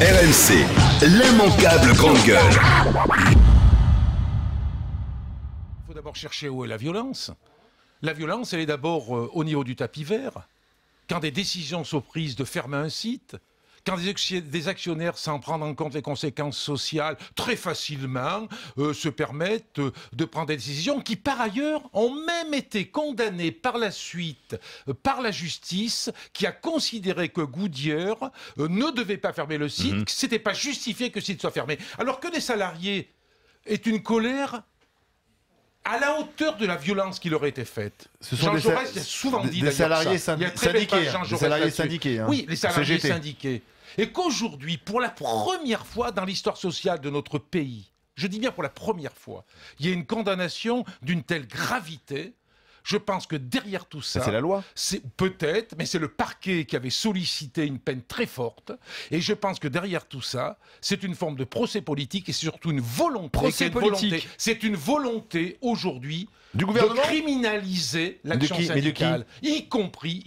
RMC, l'immanquable grande gueule. Il faut d'abord chercher où est la violence. La violence, elle est d'abord au niveau du tapis vert. Quand des décisions sont prises de fermer un site, quand des actionnaires, sans prendre en compte les conséquences sociales, très facilement se permettent de prendre des décisions qui, par ailleurs, ont même été condamnées par la suite par la justice, qui a considéré que Goodyear ne devait pas fermer le site, que ce n'était pas justifié que le site soit fermé. Alors que les salariés aient une colère à la hauteur de la violence qui leur a été faite. Jean Jaurès a souvent dit des salariés syndiqués. Hein. Oui, les salariés CGT. syndiqués. Et qu'aujourd'hui, pour la première fois dans l'histoire sociale de notre pays, je dis bien pour la première fois, il y a une condamnation d'une telle gravité. Je pense que derrière tout ça, c'est la loi. C'est peut-être, mais c'est le parquet qui avait sollicité une peine très forte. Et je pense que derrière tout ça, c'est une forme de procès politique et c'est surtout une volonté. C'est une volonté aujourd'hui du gouvernement de criminaliser l'action syndicale, y compris.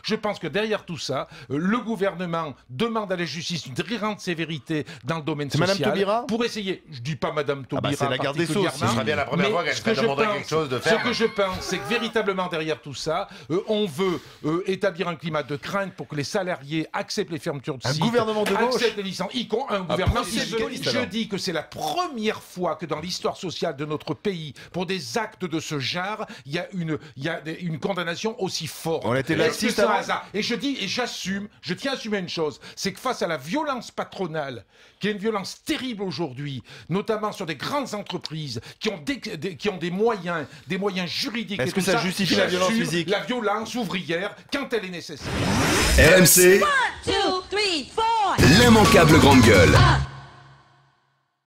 Je pense que derrière tout ça, le gouvernement demande à la justice une très grande sévérité dans le domaine social. Madame Taubira pour essayer. Je dis pas Madame Taubira. C'est la garde des Sceaux. Ce serait bien la première fois qu'elle se demanderait quelque chose de ferme. Ce que je pense, c'est que véritablement derrière tout ça, on veut établir un climat de crainte pour que les salariés acceptent les fermetures de sites. Un gouvernement de gauche. Acceptent les licences. Un gouvernement. Je dis que c'est la première fois que dans l'histoire sociale de notre pays, pour des actes de ce genre, il y a une condamnation aussi forte. On était laxiste avant. Et je dis, et j'assume, je tiens à assumer une chose, c'est que face à la violence patronale, qui est une violence terrible aujourd'hui, notamment sur des grandes entreprises qui ont des moyens juridiques. Est-ce que ça justifie la violence physique? La violence ouvrière quand elle est nécessaire. RMC, 1, 2, 3, 4. l'immanquable grande gueule.